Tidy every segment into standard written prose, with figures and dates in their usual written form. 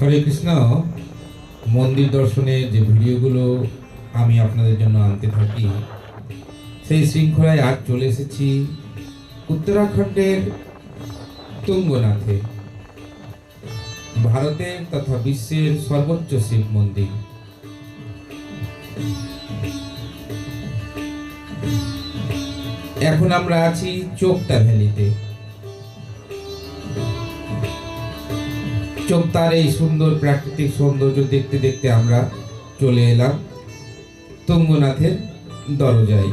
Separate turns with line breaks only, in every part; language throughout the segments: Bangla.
হরে কৃষ্ণ। মন্দির দর্শনের যে ভিডিওগুলো আমি আপনাদের জন্য আনতে থাকি, সেই শৃঙ্খলায় আজ চলে এসেছি উত্তরাখণ্ডের তুঙ্গনাথে, ভারতের তথা বিশ্বের সর্বোচ্চ শিব মন্দির। এখন আমরা আছি চোপতা ভ্যালিতে। চোপতার এই সুন্দর প্রাকৃতিক সৌন্দর্য দেখতে দেখতে আমরা চলে এলাম তুঙ্গনাথের দরজায়।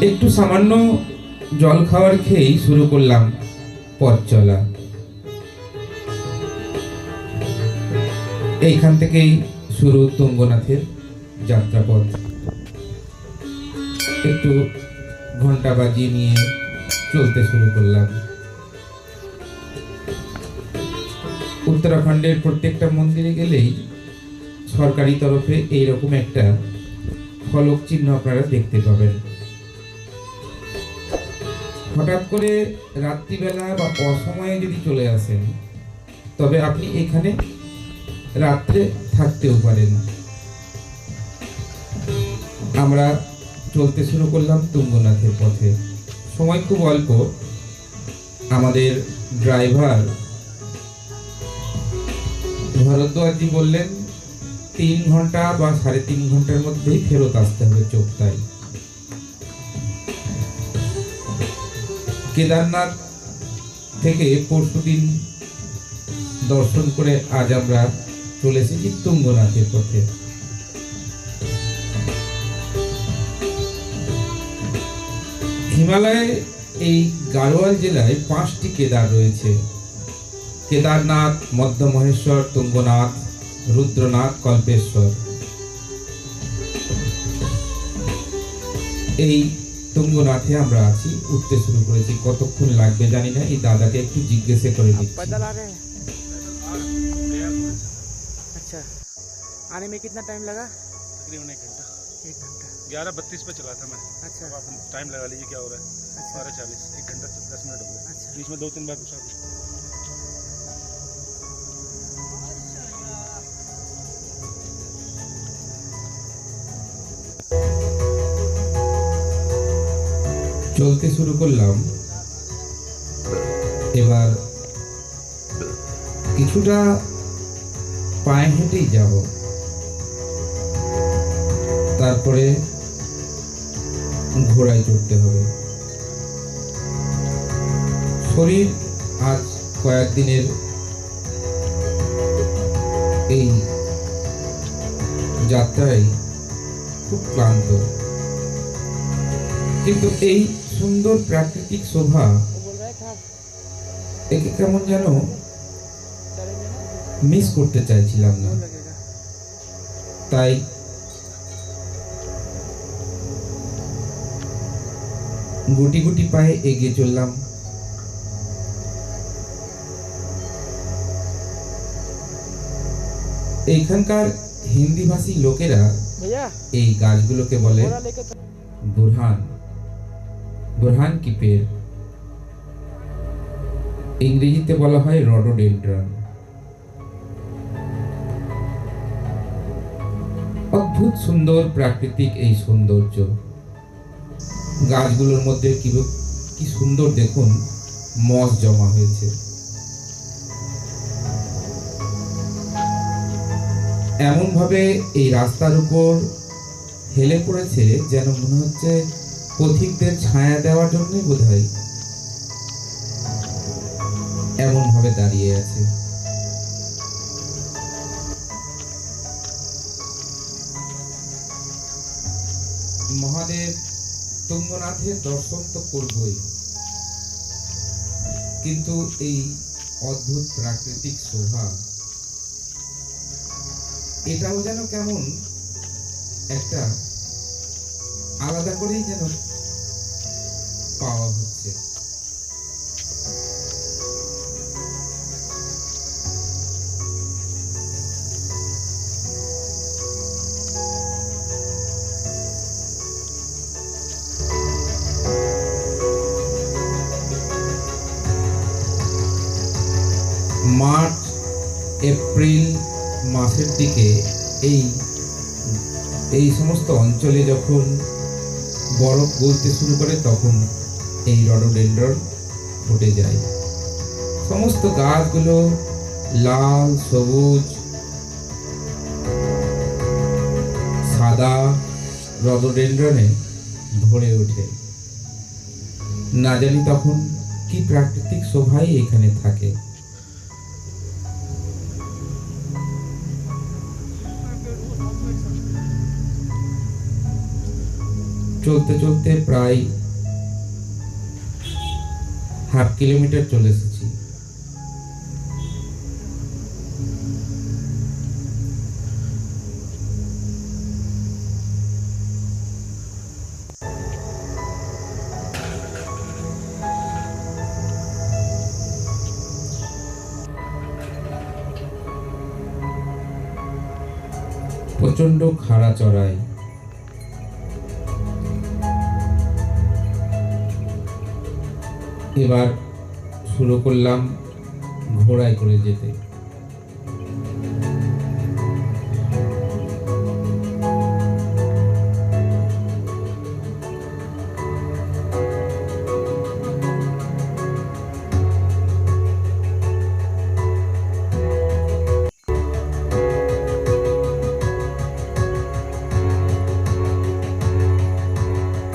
একটু সামান্য জল খাবার খেয়েই শুরু করলাম পথ চলা। এইখান থেকেই শুরু তুঙ্গনাথের যাত্রাপথ। একটু ঘন্টা বাজিয়ে নিয়ে চলতে শুরু করলাম। উত্তরাখণ্ডের প্রত্যেকটা মন্দিরে গেলেই সরকারি তরফে এইরকম একটা ফলক চিহ্ন আপনারা দেখতে পাবেন। হঠাৎ করে রাত্রিবেলা বা অসময়ে যদি চলে আসেন, তবে আপনি এখানে রাত্রে থাকতেও পারেন। আমরা চলতে শুরু করলাম তুঙ্গনাথের পথে। সময় খুব অল্প। আমাদের ড্রাইভার ভরদ্বাজি বললেন 3 ঘন্টা বা 3.5 ঘন্টার মধ্যেই ফেরত আসতে হবে চোপতায়। কেদারনাথ থেকে পরশুদিন দর্শন করে আজ আমরা চলে এসেছি তুঙ্গনাথের পথে। হিমালয়ে এই গাড়োয়াল জেলায় 5টি কেদার রয়েছে: কেদারনাথ, মধ্য মহেশ্বর, তুঙ্গনাথ, রুদ্রনাথ, কল্পেশ্বর। এই তুঙ্গনাথে আমরা আছি, উঠতে শুরু করেছি। কতক্ষণ লাগবে জানি না, এই দাদাকে একটু জিজ্ঞাসা করে নিচ্ছি।
अच्छा, आने में कितना टाइम लगा?
तकरीबन 1 घंटा।
1 घंटा।
11:32 पे चला था मैं।
अच्छा।
अब आप टाइम लगा लीजिए क्या हो रहा है।
अच्छा।
12:40, 1 घंटा 10 मिनट हो गए।
अच्छा।
बीच में 2-3 बार घुसा भी।
চলতে শুরু করলাম। এবার কিছুটা পায়ে হেঁটেই যাব, তারপরে ঘোড়ায় চড়তে হবে। শরীর আজ কয়েকদিনের এই যাত্রায় খুব ক্লান্ত, কিন্তু এই সুন্দর প্রাকৃতিক শোভা একে কেমন যেন মিস করতে চাইছিলাম না। তাই গুটি গুটি পায়ে এগিয়ে চললাম। এইখানকার হিন্দি ভাষী লোকেরা এই গাছগুলোকে বলে বুরহান, বুরহান কি পেড়। ইংরেজিতে বলা হয় রডোডেন্ড্রন। অদ্ভুত সুন্দর প্রাকৃতিক এই সৌন্দর্য। গাছগুলোর মধ্যে কি সুন্দর দেখুন, মস জমা হয়েছে। এমন ভাবে এই রাস্তার উপর হেলে পড়েছে যেন মনে হচ্ছে পথিকদের ছায়া দেওয়ার জন্য বোধহয় এমন ভাবে দাঁড়িয়ে আছে। মহাদেব তুঙ্গনাথের দর্শন তো করবই, কিন্তু এই অদ্ভুত প্রাকৃতিক শোভা এটাও যেন কেমন একটা আলাদা করেই যেন পাওয়া হচ্ছে। মাঠ এপ্রিল মাসের দিকে এই এই সমস্ত অঞ্চলে যখন বরফ গলতে শুরু করে তখন এই রডোডেন্ড্রন ফুটে যায়। সমস্ত গাছগুলো লাল, সবুজ, সাদা রডোডেন্ড্রনে ভরে ওঠে। না জানি তখন কি প্রাকৃতিক শোভাই এখানে থাকে। চলতে চলতে প্রায় হাফ কিলোমিটার চলে এসেছি। প্রচন্ড খাড়া চড়াই। এবার শুরু করলাম ঘোড়ায় করে যেতে।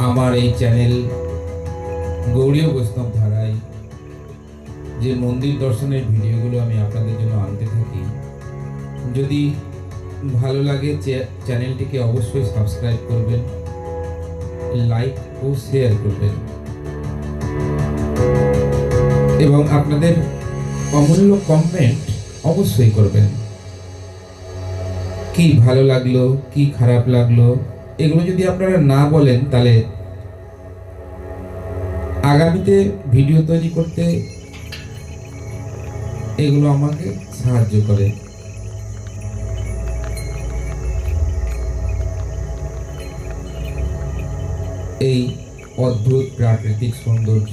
আমার এই চ্যানেল গৌড়ীয় বৈষ্ণব ধারায় যে মন্দির দর্শনের ভিডিওগুলো আমি আপনাদের জন্য আনতে থাকি, যদি ভালো লাগে চ্যানেলটিকে অবশ্যই সাবস্ক্রাইব করবেন, লাইক ও শেয়ার করবেন এবং আপনাদের অমূল্য কমেন্ট অবশ্যই করবেন। কি ভালো লাগলো, কি খারাপ লাগলো, এগুলো যদি আপনারা না বলেন তাহলে আগামীতে ভিডিও তৈরি করতে এগুলো আমাকে সাহায্য করে। এই অদ্ভুত প্রাকৃতিক সৌন্দর্য,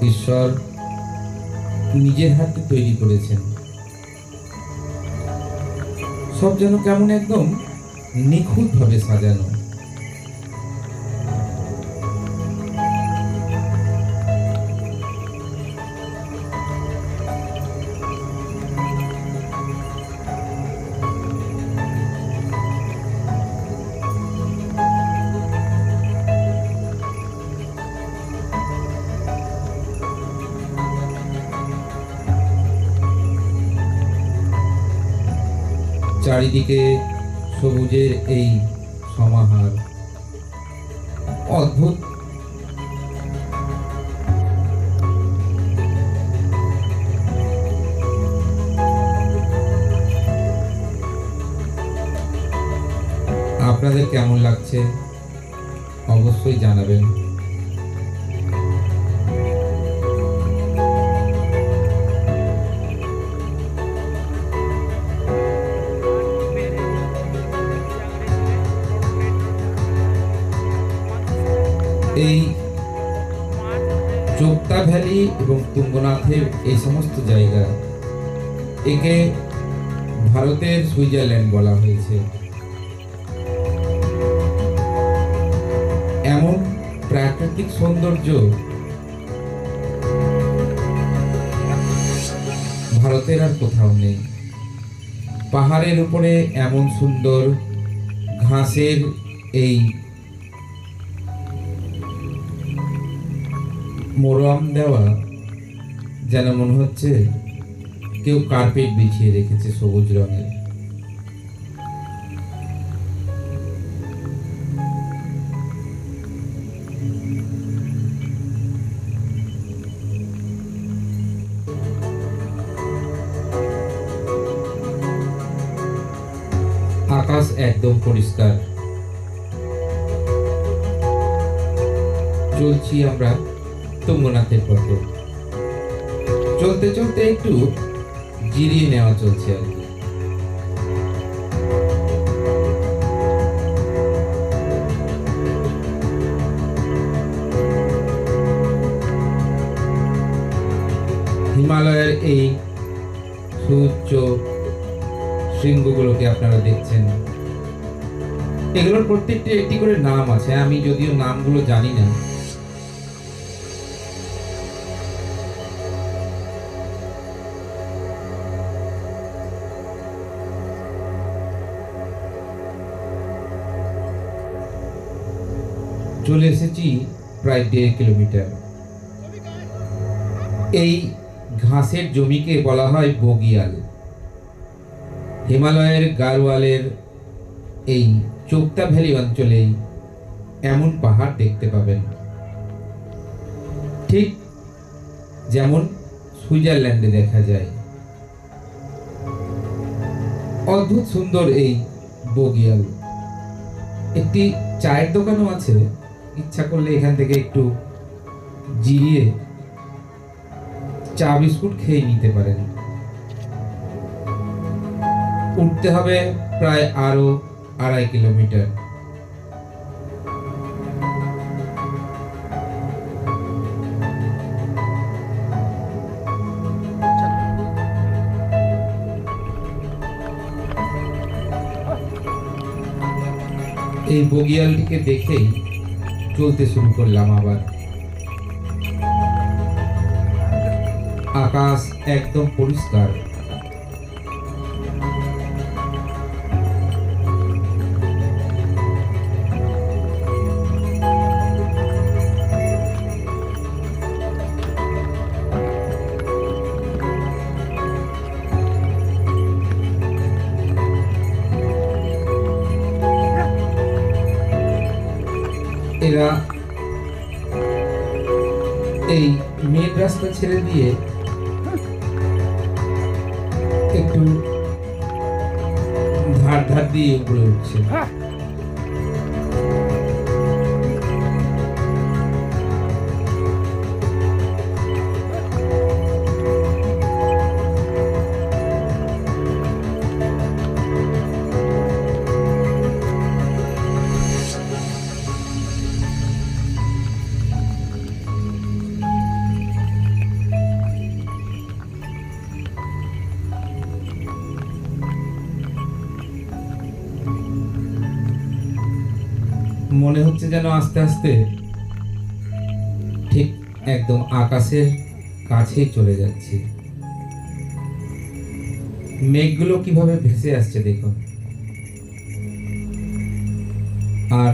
ঈশ্বর নিজের হাতে তৈরি করেছেন। সব যেন কেমন একদম নিখুঁত ভাবে সাজানো। চারিদিকে সবুজের এই সমাহার, অদ্ভুত। আপনাদের কেমন লাগছে অবশ্যই জানাবেন। এই চোপতা ভ্যালি এবং তুঙ্গনাথের এই সমস্ত জায়গা, একে ভারতের সুইজারল্যান্ড বলা হয়েছে। এমন প্রাকৃতিক সৌন্দর্য ভারতের আর কোথাও নেই। পাহাড়ের উপরে এমন সুন্দর ঘাসের এই মোরাম দেওয়া, যেন মনে হচ্ছে কেউ কার্পেট বিছিয়ে রেখেছে সবুজ রঙের। আকাশ একদম পরিষ্কার। চলছি আমরা তুঙ্গনাথের পথে। চলতে চলতে একটু জিরিয়ে নেওয়া চলছে আর কি। এগুলোর প্রত্যেকটি একটি করে নাম আছে, আমি যদিও নামগুলো জানি না। চলে এসেছি প্রায় 1.5 কিলোমিটার। এই ঘাসের জমিকে বলা হয় বগিয়াল। হিমালয়ের গাড়োয়ালের এই চোপতা ভ্যালি অঞ্চলেই এমন পাহাড় দেখতে পাবেন, ঠিক যেমন সুইজারল্যান্ডে দেখা যায়। অদ্ভুত সুন্দর এই বগিয়াল। একটি চায়ের দোকানও আছে, ইচ্ছা করলে এখান থেকে একটু জিরিয়ে চা বিস্কুট খেয়ে নিতে পারেন। উঠতে হবে প্রায় আরো 2.5 কিলোমিটার। এই বগিয়ালটিকে দেখেই চলতে শুরু করলাম আবার। আকাশ একদম পরিষ্কার। এরা এই মেন রাস্তা ছেড়ে দিয়ে একটু ধার ধার দিয়ে উপরে উঠছে। মনে হচ্ছে যেন আস্তে আস্তে ঠিক একদম আকাশের কাছেই চলে যাচ্ছে। মেঘগুলো কিভাবে ভেসে আসছে দেখুন। আর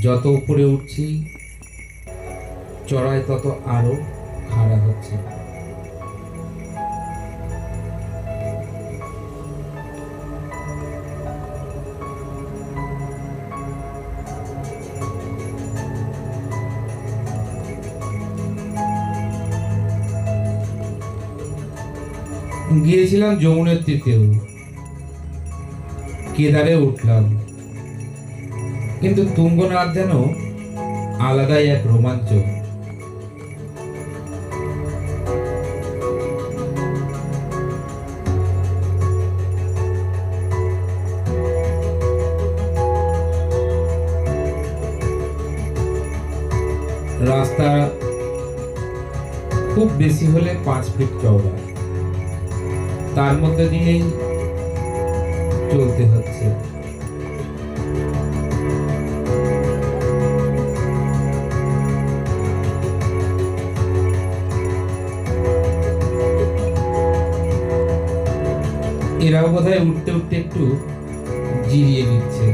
যত উপরে উঠছি চড়াই তত আরো খাড়া হচ্ছে। গিয়েছিলাম যমুনেত্রীতেও, কেদারে উঠলাম, কিন্তু তুঙ্গনাথ যেন আলাদাই এক রোমাঞ্চ। রাস্তা খুব বেশি হলে 5 ফিট চওড়া, তার মধ্যে দিয়েই চলতে হচ্ছে। এরাও বোধহয় উঠতে উঠতে একটু জিরিয়ে নিচ্ছে।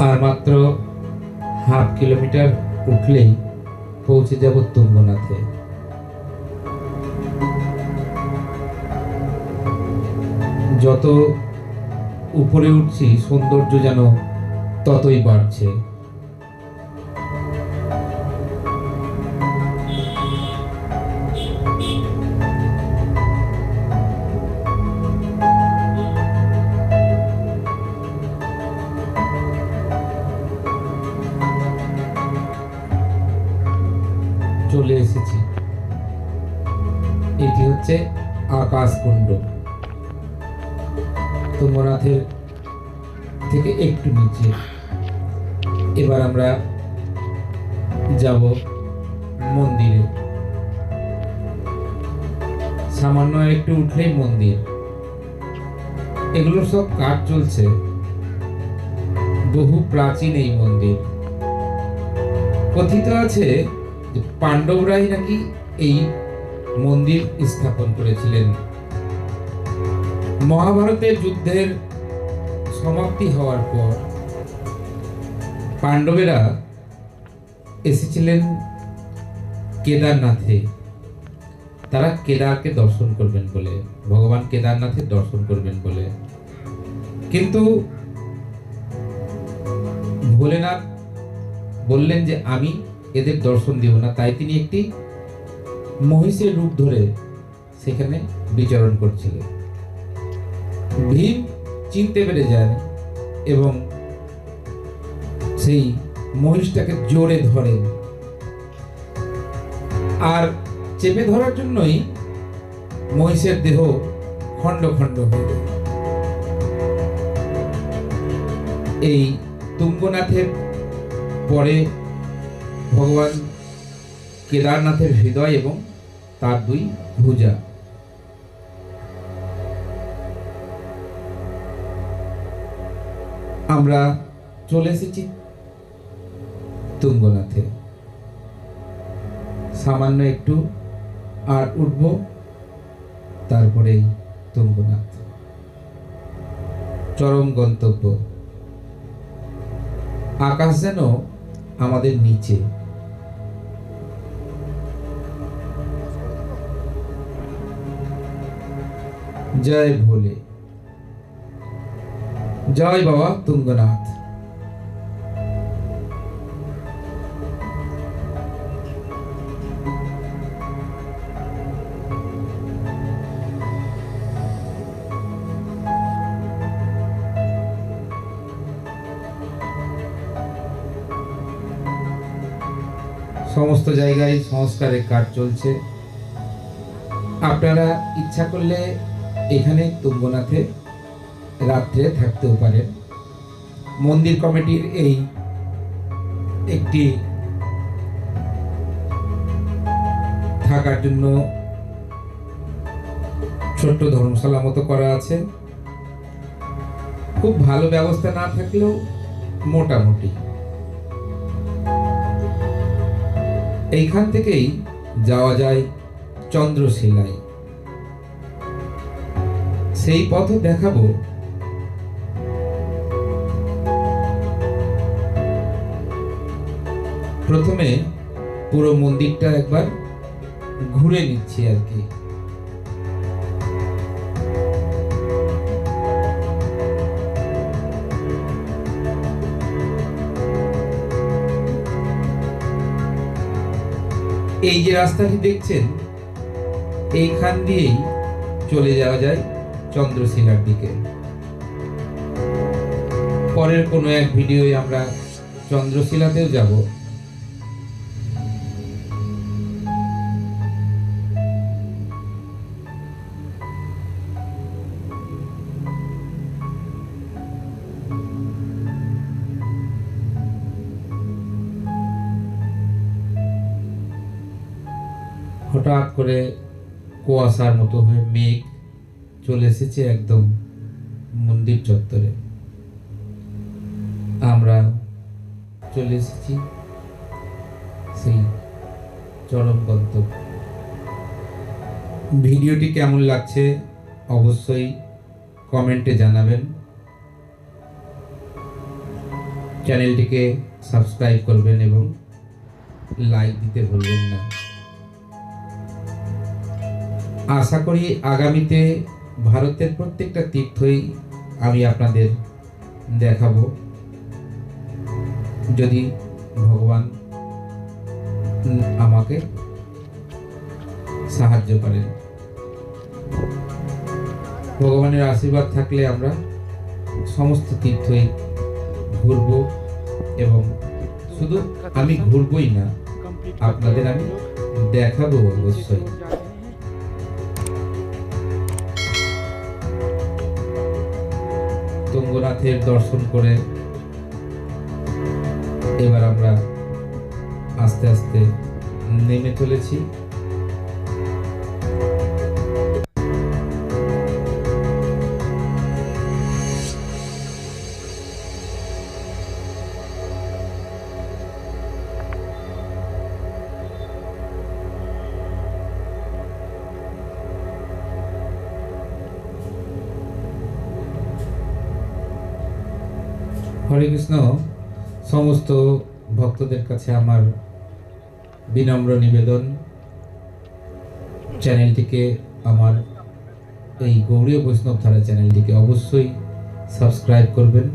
আর মাত্র 1/2 কিলোমিটার উঠলেই পৌঁছে যাব তুঙ্গনাথে। যত উপরে উঠছি সৌন্দর্য যেন ততই বাড়ছে। হচ্ছে আকাশকুণ্ড। তুঙ্গনাথের থেকে একটু নিচে। এবার আমরা যাব মন্দিরে। সামান্য একটু উঠলেই মন্দির। এগুলো সব কাজ চলছে। বহু প্রাচীন এই মন্দির। কথিত আছে যে পাণ্ডবরাই নাকি এই মন্দির স্থাপন করেছিলেন। মহাভারতের যুদ্ধের সমাপ্তি হওয়ার পর পাণ্ডবেরা এসেছিলেন কেদারনাথে। তারা কেদারকে দর্শন করবেন বলে, ভগবান কেদারনাথের দর্শন করবেন বলে। কিন্তু ভোলেনাথ বললেন যে আমি এদের দর্শন দিব না। তাই তিনি একটি মহিষের রূপ ধরে সেখানে বিচরণ করছিলেন। ভীম চিনতে পেরে যায় এবং সেই মহিষটাকে জোরে ধরেন। আর চেপে ধরার জন্যই মহিষের দেহ খণ্ড খণ্ড হয়ে যায়। এই তুঙ্গনাথের পরে ভগবান কেদারনাথের হৃদয় এবং তার দুই ভুজা। আমরা চলে এসেছি তুঙ্গনাথে। সামান্য একটু আর উঠব, তারপরেই তুঙ্গনাথ চরম গন্তব্য। আকাশ যেন আমাদের নিচে। জয় ভোলে, জয় বাবা তুঙ্গনাথ। সমস্ত জায়গায় সংস্কারের কাজ চলছে। আপনারা ইচ্ছা করলে এখানে তুঙ্গনাথে রাত্রে থাকতেও পারেন। মন্দির কমিটির এই একটি থাকার জন্য ছোট্ট ধর্মশালা মতো করা আছে। খুব ভালো ব্যবস্থা না থাকলেও মোটামুটি। এইখান থেকেই যাওয়া যায় চন্দ্রশিলায়। সেই পথও দেখাবো। প্রথমে পুরো মন্দিরটা একবার ঘুরে নিচ্ছি আর কি। এই যে রাস্তাটি দেখছেন, এইখান দিয়েই চলে যাওয়া যায় চন্দ্রশিলার দিকে। পরের কোনো এক ভিডিওয়ে আমরা চন্দ্রশিলাতেও যাব। হঠাৎ করে কুয়াশার মতো হয়ে মেঘ চলে এসেছে একদম মন্দির চত্বরে। আমরা চলে এসেছি সেই চরম গন্তব্য। ভিডিওটি কেমন লাগছে অবশ্যই কমেন্টে জানাবেন। চ্যানেলটিকে সাবস্ক্রাইব করবেন এবং লাইক দিতে ভুলবেন না। আশা করি আগামীতে ভারতের প্রত্যেকটা তীর্থই আমি আপনাদের দেখাবো, যদি ভগবান আমাকে সাহায্য করেন। ভগবানের আশীর্বাদ থাকলে আমরা সমস্ত তীর্থই ঘুরব এবং শুধু আমি ঘুরবই না, আপনাদের আমি দেখাবো অবশ্যই। তুঙ্গনাথের দর্শন করে এবার আমরা আস্তে আস্তে নেমে চলেছি। হরে কৃষ্ণ। সমস্ত ভক্তদের কাছে আমার বিনম্র নিবেদন, চ্যানেলটিকে, আমার এই গৌড়ীয় বৈষ্ণব ধারা চ্যানেলটিকে অবশ্যই সাবস্ক্রাইব করবেন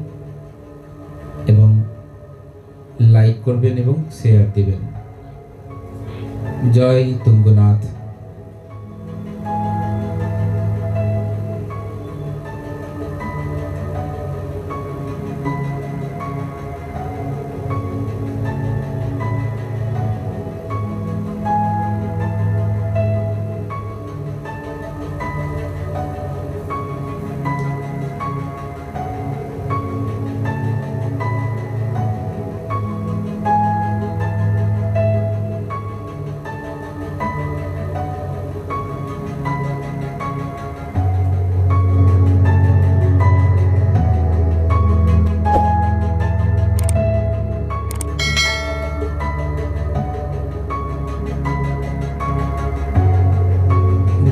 এবং লাইক করবেন এবং শেয়ার দিবেন। জয় তুঙ্গনাথ।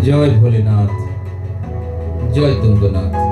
জয় ভোলেনাথ, জয় তুঙ্গনাথ।